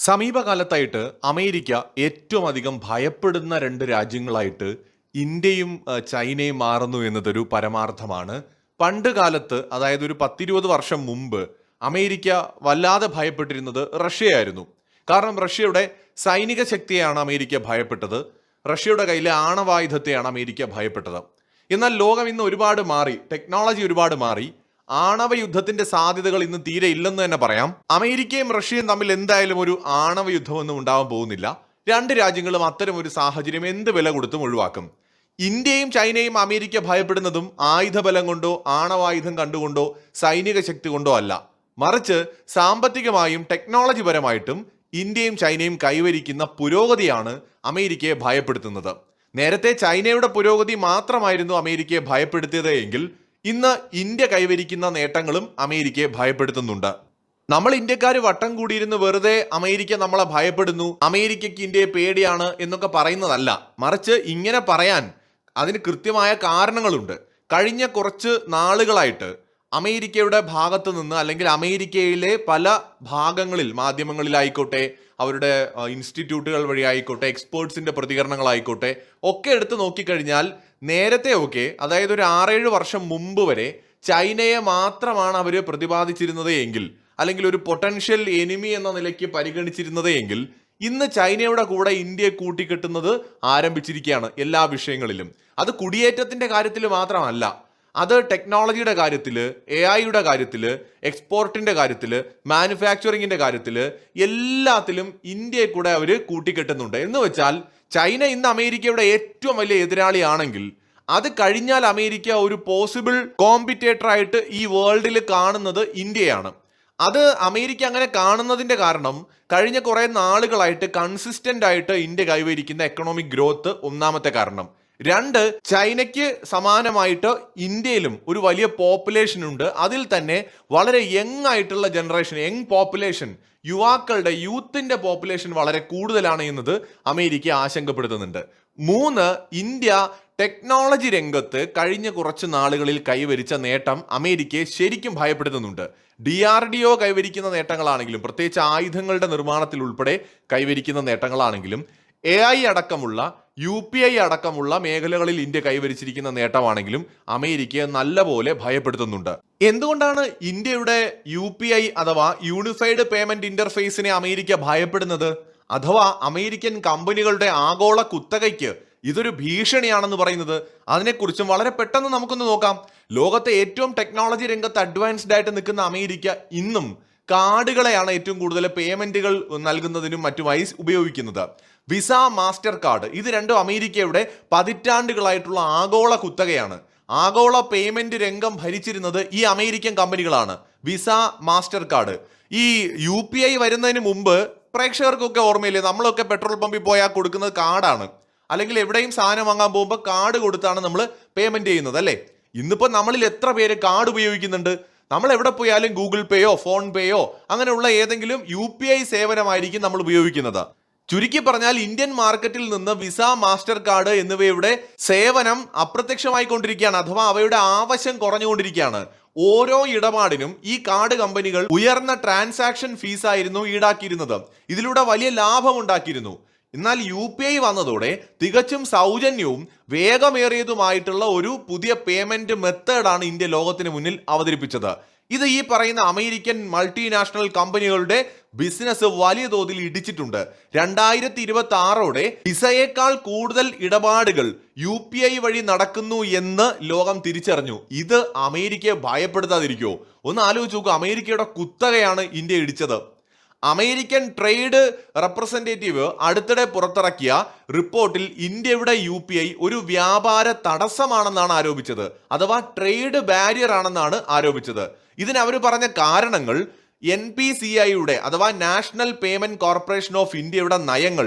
സമീപകാലത്തായിട്ട് America ഏറ്റവും അധികം ഭയപ്പെടുന്ന രണ്ട് രാജ്യങ്ങളായിട്ട് ഇന്ത്യയും ചൈനയും മാറുന്നു എന്നതൊരു പരമാർത്ഥമാണ്. പണ്ട് കാലത്ത്, അതായത് ഒരു 10-20 വർഷം മുമ്പ്, അമേരിക്ക വല്ലാതെ ഭയപ്പെട്ടിരുന്നത് റഷ്യയായിരുന്നു. കാരണം റഷ്യയുടെ സൈനിക ശക്തിയാണ് അമേരിക്ക ഭയപ്പെട്ടത്. റഷ്യയുടെ കയ്യിലെ ആണവായുധത്തെയാണ് അമേരിക്ക ഭയപ്പെട്ടത്. എന്നാൽ ലോകം ഇന്ന് ഒരുപാട് മാറി, ടെക്നോളജി ഒരുപാട് മാറി. ആണവ യുദ്ധത്തിന്റെ സാധ്യതകൾ ഇന്ന് തീരെ ഇല്ലെന്ന് തന്നെ പറയാം. അമേരിക്കയും റഷ്യയും തമ്മിൽ എന്തായാലും ഒരു ആണവ യുദ്ധമൊന്നും ഉണ്ടാവാൻ പോകുന്നില്ല. രണ്ട് രാജ്യങ്ങളും അത്തരം ഒരു സാഹചര്യം എന്ത് വില കൊടുത്തും ഒഴിവാക്കും. ഇന്ത്യയും ചൈനയും അമേരിക്ക ഭയപ്പെടുന്നതും ആയുധബലം കൊണ്ടോ ആണവായുധം കണ്ടുകൊണ്ടോ സൈനിക ശക്തി കൊണ്ടോ അല്ല, മറിച്ച് സാമ്പത്തികമായും ടെക്നോളജി പരമായിട്ടും ഇന്ത്യയും ചൈനയും കൈവരിക്കുന്ന പുരോഗതിയാണ് അമേരിക്കയെ ഭയപ്പെടുത്തുന്നത്. നേരത്തെ ചൈനയുടെ പുരോഗതി മാത്രമായിരുന്നു അമേരിക്കയെ ഭയപ്പെടുത്തിയത് എങ്കിൽ ഇന്ന് ഇന്ത്യ കൈവരിക്കുന്ന നേട്ടങ്ങളും അമേരിക്കയെ ഭയപ്പെടുത്തുന്നുണ്ട്. നമ്മൾ ഇന്ത്യക്കാർ വട്ടം കൂടിയിരുന്ന് വെറുതെ അമേരിക്ക നമ്മളെ ഭയപ്പെടുന്നു, അമേരിക്കയ്ക്ക് ഇന്ത്യയെ പേടിയാണ് എന്നൊക്കെ പറയുന്നതല്ല. മറിച്ച് ഇങ്ങനെ പറയാൻ അതിന് കൃത്യമായ കാരണങ്ങളുണ്ട്. കഴിഞ്ഞ കുറച്ച് നാളുകളായിട്ട് അമേരിക്കയുടെ ഭാഗത്ത് നിന്ന്, അല്ലെങ്കിൽ അമേരിക്കയിലെ പല ഭാഗങ്ങളിൽ, മാധ്യമങ്ങളിലായിക്കോട്ടെ, അവരുടെ ഇൻസ്റ്റിറ്റ്യൂട്ടുകൾ വഴി ആയിക്കോട്ടെ, എക്സ്പേർട്സിന്റെ പ്രതികരണങ്ങളായിക്കോട്ടെ, ഒക്കെ എടുത്ത് നോക്കിക്കഴിഞ്ഞാൽ നേരത്തെ ഒക്കെ, അതായത് ഒരു 6-7 വർഷം മുമ്പ് വരെ ചൈനയെ മാത്രമാണ് അവർ പ്രതിപാദിച്ചിരുന്നത് എങ്കിൽ, അല്ലെങ്കിൽ ഒരു പൊട്ടൻഷ്യൽ എനിമി എന്ന നിലയ്ക്ക് പരിഗണിച്ചിരുന്നത് എങ്കിൽ, ഇന്ന് ചൈനയുടെ കൂടെ ഇന്ത്യയെ കൂട്ടിക്കെട്ടുന്നത് ആരംഭിച്ചിരിക്കുകയാണ് എല്ലാ വിഷയങ്ങളിലും. അത് കുടിയേറ്റത്തിന്റെ കാര്യത്തിൽ മാത്രമല്ല, അത് ടെക്നോളജിയുടെ കാര്യത്തിൽ, AI-യുടെ കാര്യത്തിൽ, എക്സ്പോർട്ടിന്റെ കാര്യത്തിൽ, മാനുഫാക്ചറിങ്ങിന്റെ കാര്യത്തിൽ, എല്ലാത്തിലും ഇന്ത്യയെ കൂടെ അവർ കൂട്ടിക്കെട്ടുന്നുണ്ട്. എന്ന് വെച്ചാൽ ചൈന ഇന്ന് അമേരിക്കയുടെ ഏറ്റവും വലിയ എതിരാളിയാണെങ്കിൽ, അത് കഴിഞ്ഞാൽ അമേരിക്ക ഒരു പോസിബിൾ കോമ്പറ്റേറ്റർ ആയിട്ട് ഈ വേൾഡിൽ കാണുന്നത് ഇന്ത്യയാണ്. അത് അമേരിക്ക അങ്ങനെ കാണുന്നതിന്റെ കാരണം, കഴിഞ്ഞ കുറെ നാളുകളായിട്ട് കൺസിസ്റ്റന്റ് ആയിട്ട് ഇന്ത്യ കൈവരിക്കുന്ന എക്കണോമിക് ഗ്രോത്ത് ഒന്നാമത്തെ കാരണം. രണ്ട്, ചൈനയ്ക്ക് സമാനമായിട്ട് ഇന്ത്യയിലും ഒരു വലിയ പോപ്പുലേഷൻ ഉണ്ട്. അതിൽ തന്നെ വളരെ യങ് ആയിട്ടുള്ള ജനറേഷൻ, യങ് പോപ്പുലേഷൻ, യുവാക്കളുടെ, യൂത്തിന്റെ പോപ്പുലേഷൻ വളരെ കൂടുതലാണ് എന്നത് അമേരിക്ക ആശങ്കപ്പെടുത്തുന്നുണ്ട്. മൂന്ന്, ഇന്ത്യ ടെക്നോളജി രംഗത്ത് കഴിഞ്ഞ കുറച്ച് നാളുകളിൽ കൈവരിച്ച നേട്ടം അമേരിക്കയെ ശരിക്കും ഭയപ്പെടുത്തുന്നുണ്ട്. DRDO കൈവരിക്കുന്ന നേട്ടങ്ങളാണെങ്കിലും, പ്രത്യേകിച്ച് ആയുധങ്ങളുടെ നിർമ്മാണത്തിൽ ഉൾപ്പെടെ കൈവരിക്കുന്ന നേട്ടങ്ങളാണെങ്കിലും, AI അടക്കമുള്ള, UPI അടക്കമുള്ള മേഖലകളിൽ ഇന്ത്യ കൈവരിച്ചിരിക്കുന്ന നേട്ടമാണെങ്കിലും അമേരിക്കയെ നല്ലപോലെ ഭയപ്പെടുത്തുന്നുണ്ട്. എന്തുകൊണ്ടാണ് ഇന്ത്യയുടെ UPI അഥവാ യൂണിഫൈഡ് പേയ്മെന്റ് ഇന്റർഫേസിനെ അമേരിക്ക ഭയപ്പെടുന്നത്? അഥവാ അമേരിക്കൻ കമ്പനികളുടെ ആഗോള കുത്തകയ്ക്ക് ഇതൊരു ഭീഷണിയാണെന്ന് പറയുന്നത്? അതിനെക്കുറിച്ചും വളരെ പെട്ടെന്ന് നമുക്കൊന്ന് നോക്കാം. ലോകത്തെ ഏറ്റവും ടെക്നോളജി രംഗത്ത് അഡ്വാൻസ്ഡ് ആയിട്ട് നിൽക്കുന്ന അമേരിക്ക ഇന്നും കാർഡുകളെയാണ് ഏറ്റവും കൂടുതൽ പേയ്മെന്റുകൾ നൽകുന്നതിനും മറ്റുമായി ഉപയോഗിക്കുന്നത്. വിസ, മാസ്റ്റർ കാർഡ്, ഇത് രണ്ടും അമേരിക്കയുടെ പതിറ്റാണ്ടുകളായിട്ടുള്ള ആഗോള കുത്തകയാണ്. ആഗോള പേയ്മെന്റ് രംഗം ഭരിച്ചിരുന്നത് ഈ അമേരിക്കൻ കമ്പനികളാണ്. Visa, master card. ഈ UPI വരുന്നതിന് മുമ്പ് പ്രേക്ഷകർക്കൊക്കെ ഓർമ്മയില്ലേ, നമ്മളൊക്കെ പെട്രോൾ പമ്പിൽ പോയാൽ കൊടുക്കുന്നത് കാർഡാണ്, അല്ലെങ്കിൽ എവിടെയും സാധനം വാങ്ങാൻ പോകുമ്പോൾ കാർഡ് കൊടുത്താണ് നമ്മൾ പേയ്മെന്റ് ചെയ്യുന്നത്, അല്ലേ? ഇന്നിപ്പോൾ നമ്മളിൽ എത്ര പേര് കാർഡ് ഉപയോഗിക്കുന്നുണ്ട്? നമ്മൾ എവിടെ പോയാലും ഗൂഗിൾ പേയോ ഫോൺ പേയോ അങ്ങനെയുള്ള ഏതെങ്കിലും UPI സേവനമായിരിക്കും നമ്മൾ ഉപയോഗിക്കുന്നത്. ചുരുക്കി പറഞ്ഞാൽ ഇന്ത്യൻ മാർക്കറ്റിൽ നിന്ന് വിസ, മാസ്റ്റർ കാർഡ് എന്നിവയുടെ സേവനം അപ്രത്യക്ഷമായിക്കൊണ്ടിരിക്കുകയാണ്, അഥവാ അവയുടെ ആവശ്യം കുറഞ്ഞുകൊണ്ടിരിക്കുകയാണ്. ഓരോ ഇടപാടിനും ഈ കാർഡ് കമ്പനികൾ ഉയർന്ന ട്രാൻസാക്ഷൻ ഫീസായിരുന്നു ഈടാക്കിയിരുന്നത്. ഇതിലൂടെ വലിയ ലാഭം ഉണ്ടാക്കിയിരുന്നു. എന്നാൽ UPI വന്നതോടെ തികച്ചും സൗജന്യവും വേഗമേറിയതുമായിട്ടുള്ള ഒരു പുതിയ പേയ്മെന്റ് മെത്തേഡാണ് ഇന്ത്യ ലോകത്തിന് മുന്നിൽ അവതരിപ്പിച്ചത്. ഇത് ഈ പറയുന്ന അമേരിക്കൻ മൾട്ടിനാഷണൽ കമ്പനികളുടെ ബിസിനസ് വലിയ തോതിൽ ഇടിച്ചിട്ടുണ്ട്. 2026ഓടെ വിസയേക്കാൾ കൂടുതൽ ഇടപാടുകൾ UPI വഴി നടക്കുന്നു എന്ന് ലോകം തിരിച്ചറിഞ്ഞു. ഇത് അമേരിക്കയെ ഭയപ്പെടുത്താതിരിക്കുമോ? ഒന്ന് ആലോചിച്ച് നോക്കൂ. അമേരിക്കയുടെ കുത്തകയാണ് ഇന്ത്യ ഇടിച്ചത്. അമേരിക്കൻ ട്രേഡ് റെപ്രസെന്റേറ്റീവ് അടുത്തിടെ പുറത്തിറക്കിയ റിപ്പോർട്ടിൽ ഇന്ത്യയുടെ UPI ഒരു വ്യാപാര തടസ്സമാണെന്നാണ് ആരോപിച്ചത്, അഥവാ ട്രേഡ് ബാരിയർ ആണെന്നാണ് ആരോപിച്ചത്. ഇതിന് അവർ പറഞ്ഞ കാരണങ്ങൾ NPCIയുടെ അഥവാ നാഷണൽ പേയ്മെന്റ് കോർപ്പറേഷൻ ഓഫ് ഇന്ത്യയുടെ നയങ്ങൾ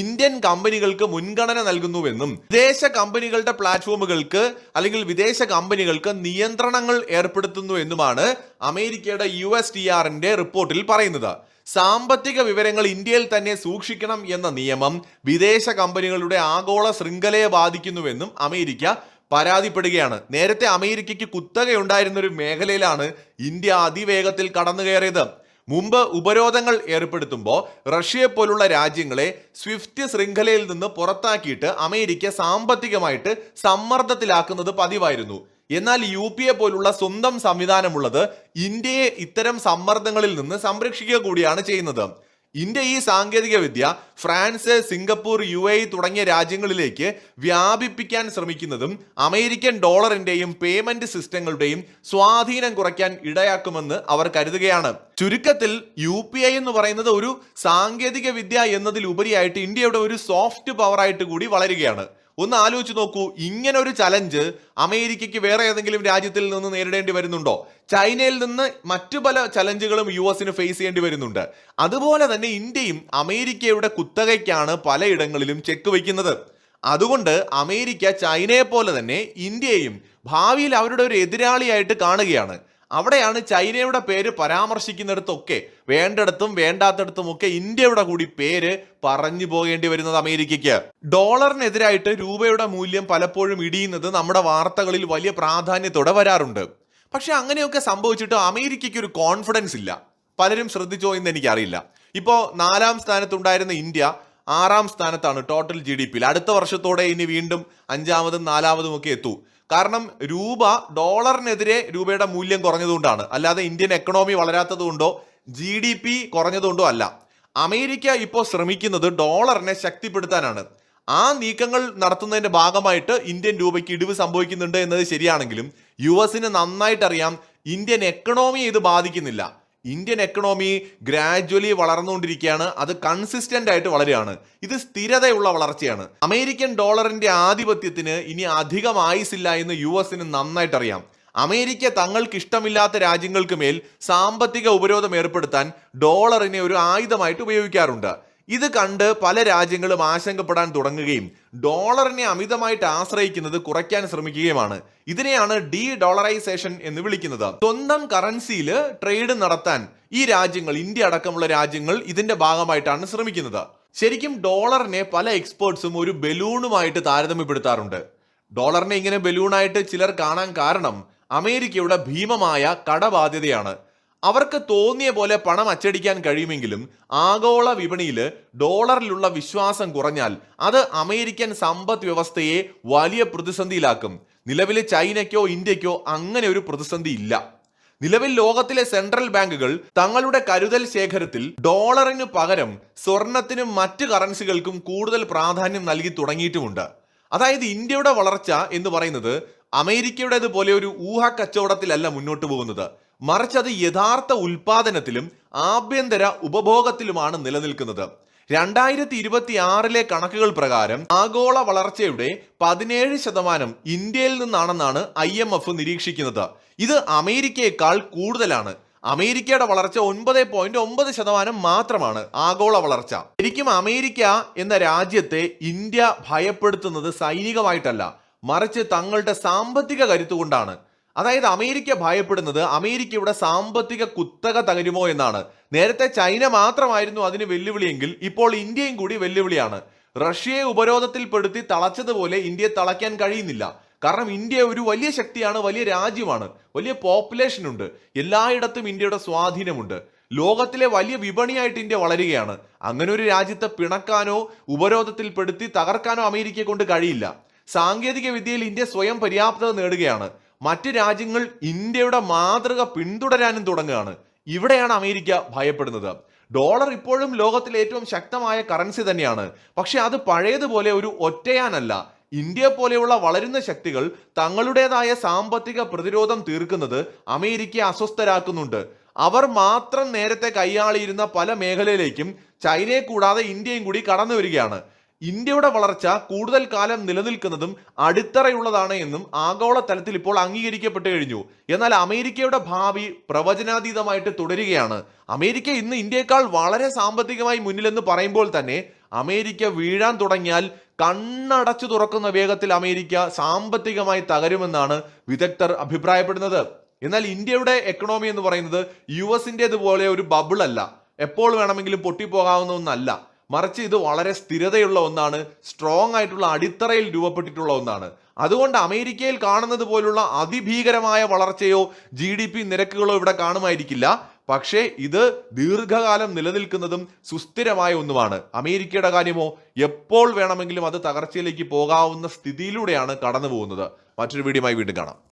ഇന്ത്യൻ കമ്പനികൾക്ക് മുൻഗണന നൽകുന്നുവെന്നും, വിദേശ കമ്പനികളുടെ പ്ലാറ്റ്ഫോമുകൾക്ക് അല്ലെങ്കിൽ വിദേശ കമ്പനികൾക്ക് നിയന്ത്രണങ്ങൾ ഏർപ്പെടുത്തുന്നു എന്നുമാണ് അമേരിക്കയുടെ USTRന്റെ റിപ്പോർട്ടിൽ പറയുന്നത്. സാമ്പത്തിക വിവരങ്ങൾ ഇന്ത്യയിൽ തന്നെ സൂക്ഷിക്കണം എന്ന നിയമം വിദേശ കമ്പനികളുടെ ആഗോള ശൃംഖലയെ ബാധിക്കുന്നുവെന്നും അമേരിക്ക പരാതിപ്പെടുകയാണ്. നേരത്തെ അമേരിക്കയ്ക്ക് കുത്തകയുണ്ടായിരുന്ന ഒരു മേഖലയിലാണ് ഇന്ത്യ അതിവേഗത്തിൽ കടന്നു കയറിയത്. മുമ്പ് ഉപരോധങ്ങൾ ഏർപ്പെടുത്തുമ്പോൾ റഷ്യയെ പോലുള്ള രാജ്യങ്ങളെ സ്വിഫ്റ്റ് ശൃംഖലയിൽ നിന്ന് പുറത്താക്കിയിട്ട് അമേരിക്ക സാമ്പത്തികമായിട്ട് സമ്മർദ്ദത്തിലാക്കുന്നത് പതിവായിരുന്നു. എന്നാൽ UPA പോലുള്ള സ്വന്തം സംവിധാനമുള്ളത് ഇന്ത്യയെ ഇത്തരം സമ്മർദ്ദങ്ങളിൽ നിന്ന് സംരക്ഷിക്കുക കൂടിയാണ് ചെയ്യുന്നത്. ഇന്ത്യ ഈ സാങ്കേതിക വിദ്യ ഫ്രാൻസ്, സിംഗപ്പൂർ, UAE തുടങ്ങിയ രാജ്യങ്ങളിലേക്ക് വ്യാപിപ്പിക്കാൻ ശ്രമിക്കുന്നതും അമേരിക്കൻ ഡോളറിന്റെയും പേയ്മെന്റ് സിസ്റ്റങ്ങളുടെയും സ്വാധീനം കുറയ്ക്കാൻ ഇടയാക്കുമെന്ന് അവർ കരുതുകയാണ്. ചുരുക്കത്തിൽ UPI എന്ന് പറയുന്നത് ഒരു സാങ്കേതിക വിദ്യ എന്നതിലുപരിയായിട്ട് ഇന്ത്യയുടെ ഒരു സോഫ്റ്റ് പവർ ആയിട്ട് കൂടി വളരുകയാണ്. ഒന്ന് ആലോചിച്ച് നോക്കൂ, ഇങ്ങനെ ഒരു ചലഞ്ച് അമേരിക്കയ്ക്ക് വേറെ ഏതെങ്കിലും രാജ്യത്തിൽ നിന്ന് നേരിടേണ്ടി വരുന്നുണ്ടോ? ചൈനയിൽ നിന്ന് മറ്റു പല ചലഞ്ചുകളും US ഫേസ് ചെയ്യേണ്ടി വരുന്നുണ്ട്. അതുപോലെ തന്നെ ഇന്ത്യയും അമേരിക്കയുടെ കുത്തകയ്ക്കാണ് പലയിടങ്ങളിലും ചെക്ക് വയ്ക്കുന്നത്. അതുകൊണ്ട് അമേരിക്ക ചൈനയെ പോലെ തന്നെ ഇന്ത്യയും ഭാവിയിൽ അവരുടെ ഒരു എതിരാളിയായിട്ട് കാണുകയാണ്. അവിടെയാണ് ചൈനയുടെ പേര് പരാമർശിക്കുന്നിടത്തൊക്കെ വേണ്ടിടത്തും വേണ്ടാത്തടത്തും ഒക്കെ ഇന്ത്യയുടെ കൂടി പേര് പറഞ്ഞു പോകേണ്ടി വരുന്നത് അമേരിക്കയ്ക്ക്. ഡോളറിനെതിരായിട്ട് രൂപയുടെ മൂല്യം പലപ്പോഴും ഇടിയുന്നത് നമ്മുടെ വാർത്തകളിൽ വലിയ പ്രാധാന്യത്തോടെ വരാറുണ്ട്. പക്ഷെ അങ്ങനെയൊക്കെ സംഭവിച്ചിട്ട് അമേരിക്കയ്ക്ക് ഒരു കോൺഫിഡൻസ് ഇല്ല. പലരും ശ്രദ്ധിച്ചോ എന്ന് എനിക്കറിയില്ല. ഇപ്പോൾ 4ാം സ്ഥാനത്തുണ്ടായിരുന്ന ഇന്ത്യ 6ാം സ്ഥാനത്താണ് ടോട്ടൽ GDP. അടുത്ത വർഷത്തോടെ ഇനി വീണ്ടും 5ാമതും 4ാമതും ഒക്കെ എത്തൂ. കാരണം രൂപ ഡോളറിനെതിരെ രൂപയുടെ മൂല്യം കുറഞ്ഞതുകൊണ്ടാണ്, അല്ലാതെ ഇന്ത്യൻ എക്കണോമി വളരാത്തത് കൊണ്ടോ GDP കുറഞ്ഞതുകൊണ്ടോ അല്ല. അമേരിക്ക ഇപ്പോൾ ശ്രമിക്കുന്നത് ഡോളറിനെ ശക്തിപ്പെടുത്താനാണ്. ആ നീക്കങ്ങൾ നടത്തുന്നതിന്റെ ഭാഗമായിട്ട് ഇന്ത്യൻ രൂപയ്ക്ക് ഇടിവ് സംഭവിക്കുന്നുണ്ട് എന്നത് ശരിയാണെങ്കിലും US നന്നായിട്ട് അറിയാം ഇന്ത്യൻ എക്കണോമിയെ ഇത് ബാധിക്കുന്നില്ല. ഇന്ത്യൻ എക്കണോമി ഗ്രാജ്വലി വളർന്നുകൊണ്ടിരിക്കുകയാണ്. അത് കൺസിസ്റ്റന്റ് ആയിട്ട് വളരുകയാണ്. ഇത് സ്ഥിരതയുള്ള വളർച്ചയാണ്. അമേരിക്കൻ ഡോളറിന്റെ ആധിപത്യത്തിന് ഇനി അധികം ആയുസില്ല എന്ന് US നന്നായിട്ട് അറിയാം. അമേരിക്ക തങ്ങൾക്ക് ഇഷ്ടമില്ലാത്ത രാജ്യങ്ങൾക്ക് മേൽ സാമ്പത്തിക ഉപരോധം ഏർപ്പെടുത്താൻ ഡോളറിനെ ഒരു ആയുധമായിട്ട് ഉപയോഗിക്കാറുണ്ട്. ഇത് കണ്ട് പല രാജ്യങ്ങളും ആശങ്കപ്പെടാൻ തുടങ്ങുകയും ഡോളറിനെ അമിതമായിട്ട് ആശ്രയിക്കുന്നത് കുറയ്ക്കാൻ ശ്രമിക്കുകയുമാണ്. ഇതിനെയാണ് ഡി ഡോളറൈസേഷൻ എന്ന് വിളിക്കുന്നത്. സ്വന്തം കറൻസിയിൽ ട്രേഡ് നടത്താൻ ഈ രാജ്യങ്ങൾ, ഇന്ത്യ അടക്കമുള്ള രാജ്യങ്ങൾ ഇതിന്റെ ഭാഗമായിട്ടാണ് ശ്രമിക്കുന്നത്. ശരിക്കും ഡോളറിനെ പല എക്സ്പേർട്സും ഒരു ബലൂണുമായിട്ട് താരതമ്യപ്പെടുത്താറുണ്ട്. ഡോളറിനെ ഇങ്ങനെ ബലൂണായിട്ട് ചിലർ കാണാൻ കാരണം അമേരിക്കയുടെ ഭീമമായ കടബാധ്യതയാണ്. അവർക്ക് തോന്നിയ പോലെ പണം അച്ചടിക്കാൻ കഴിയുമെങ്കിലും ആഗോള വിപണിയിൽ ഡോളറിലുള്ള വിശ്വാസം കുറഞ്ഞാൽ അത് അമേരിക്കൻ സമ്പദ് വ്യവസ്ഥയെ വലിയ പ്രതിസന്ധിയിലാക്കും. നിലവിൽ ചൈനയ്ക്കോ ഇന്ത്യക്കോ അങ്ങനെ ഒരു പ്രതിസന്ധി ഇല്ല. നിലവിൽ ലോകത്തിലെ സെൻട്രൽ ബാങ്കുകൾ തങ്ങളുടെ കരുതൽ ശേഖരത്തിൽ ഡോളറിന് പകരം സ്വർണത്തിനും മറ്റ് കറൻസികൾക്കും കൂടുതൽ പ്രാധാന്യം നൽകി തുടങ്ങിയിട്ടുമുണ്ട്. അതായത് ഇന്ത്യയുടെ വളർച്ച എന്ന് പറയുന്നത് അമേരിക്കയുടേതുപോലെ ഒരു ഊഹക്കച്ചവടത്തിലല്ല മുന്നോട്ട് പോകുന്നത്. മറിച്ച് അത് യഥാർത്ഥ ഉൽപാദനത്തിലും ആഭ്യന്തര ഉപഭോഗത്തിലുമാണ് നിലനിൽക്കുന്നത്. 2026 കണക്കുകൾ പ്രകാരം ആഗോള വളർച്ചയുടെ 17% ഇന്ത്യയിൽ നിന്നാണെന്നാണ് IMF നിരീക്ഷിക്കുന്നത്. ഇത് അമേരിക്കയേക്കാൾ കൂടുതലാണ്. അമേരിക്കയുടെ വളർച്ച 9.9% മാത്രമാണ് ആഗോള വളർച്ച. ശരിക്കും അമേരിക്ക എന്ന രാജ്യത്തെ ഇന്ത്യ ഭയപ്പെടുത്തുന്നത് സൈനികമായിട്ടല്ല, മറിച്ച് തങ്ങളുടെ സാമ്പത്തിക കരുത്തുകൊണ്ടാണ്. അതായത് അമേരിക്ക ഭയപ്പെടുന്നത് അമേരിക്കയുടെ സാമ്പത്തിക കുത്തക തകരുമോ എന്നാണ്. നേരത്തെ ചൈന മാത്രമായിരുന്നു അതിന് വെല്ലുവിളിയെങ്കിൽ ഇപ്പോൾ ഇന്ത്യയും കൂടി വെല്ലുവിളിയാണ്. റഷ്യയെ ഉപരോധത്തിൽപ്പെടുത്തി തളച്ചതുപോലെ ഇന്ത്യയെ തളയ്ക്കാൻ കഴിയുന്നില്ല. കാരണം ഇന്ത്യ ഒരു വലിയ ശക്തിയാണ്, വലിയ രാജ്യമാണ്, വലിയ പോപ്പുലേഷൻ ഉണ്ട്, എല്ലായിടത്തും ഇന്ത്യയുടെ സ്വാധീനമുണ്ട്. ലോകത്തിലെ വലിയ വിപണിയായിട്ട് ഇന്ത്യ വളരുകയാണ്. അങ്ങനെ ഒരു രാജ്യത്തെ പിണക്കാനോ ഉപരോധത്തിൽപ്പെടുത്തി തകർക്കാനോ അമേരിക്കയെ കൊണ്ട് കഴിയില്ല. സാങ്കേതിക വിദ്യയിൽ ഇന്ത്യ സ്വയം പര്യാപ്തത നേടുകയാണ്. മറ്റ് രാജ്യങ്ങൾ ഇന്ത്യയുടെ മാതൃക പിന്തുടരാനും തുടങ്ങുകയാണ്. ഇവിടെയാണ് അമേരിക്ക ഭയപ്പെടുന്നത്. ഡോളർ ഇപ്പോഴും ലോകത്തിലെ ഏറ്റവും ശക്തമായ കറൻസി തന്നെയാണ്. പക്ഷെ അത് പഴയതുപോലെ ഒരു ഒറ്റയാനല്ല. ഇന്ത്യ പോലെയുള്ള വളരുന്ന ശക്തികൾ തങ്ങളുടേതായ സാമ്പത്തിക പ്രതിരോധം തീർക്കുന്നത് അമേരിക്കയെ അസ്വസ്ഥരാക്കുന്നുണ്ട്. അവർ മാത്രം നേരത്തെ കൈയാളിയിരുന്ന പല മേഖലയിലേക്കും ചൈനയെ കൂടാതെ ഇന്ത്യയും കൂടി കടന്നു വരികയാണ്. ഇന്ത്യയുടെ വളർച്ച കൂടുതൽ കാലം നിലനിൽക്കുന്നതും അടിത്തറയുള്ളതാണ് എന്നും ആഗോള തലത്തിൽ ഇപ്പോൾ അംഗീകരിക്കപ്പെട്ടു കഴിഞ്ഞു. എന്നാൽ അമേരിക്കയുടെ ഭാവി പ്രവചനാതീതമായിട്ട് തുടരുകയാണ്. അമേരിക്ക ഇന്ന് ഇന്ത്യയെക്കാൾ വളരെ സാമ്പത്തികമായി മുന്നിലെന്ന് പറയുമ്പോൾ തന്നെ അമേരിക്ക വീഴാൻ തുടങ്ങിയാൽ കണ്ണടച്ചു തുറക്കുന്ന വേഗത്തിൽ അമേരിക്ക സാമ്പത്തികമായി തകരുമെന്നാണ് വിദഗ്ധർ അഭിപ്രായപ്പെടുന്നത്. എന്നാൽ ഇന്ത്യയുടെ എക്കണോമി എന്ന് പറയുന്നത് US-ന്റേതുപോലെ ഒരു ബബിൾ അല്ല, എപ്പോൾ വേണമെങ്കിലും പൊട്ടിപ്പോകാവുന്ന ഒന്നല്ല. മറിച്ച് ഇത് വളരെ സ്ഥിരതയുള്ള ഒന്നാണ്, സ്ട്രോങ് ആയിട്ടുള്ള അടിത്തറയിൽ രൂപപ്പെട്ടിട്ടുള്ള ഒന്നാണ്. അതുകൊണ്ട് അമേരിക്കയിൽ കാണുന്നത് പോലുള്ള അതിഭീകരമായ വളർച്ചയോ GDP നിരക്കുകളോ ഇവിടെ കാണുമായിരിക്കില്ല. പക്ഷേ ഇത് ദീർഘകാലം നിലനിൽക്കുന്നതും സുസ്ഥിരമായ ഒന്നുമാണ്. അമേരിക്കയുടെ കാര്യമോ എപ്പോൾ വേണമെങ്കിലും അത് തകർച്ചയിലേക്ക് പോകാവുന്ന സ്ഥിതിയിലൂടെയാണ് കടന്നു പോകുന്നത്. മറ്റൊരു വീഡിയോയുമായി വീണ്ടും കാണാം.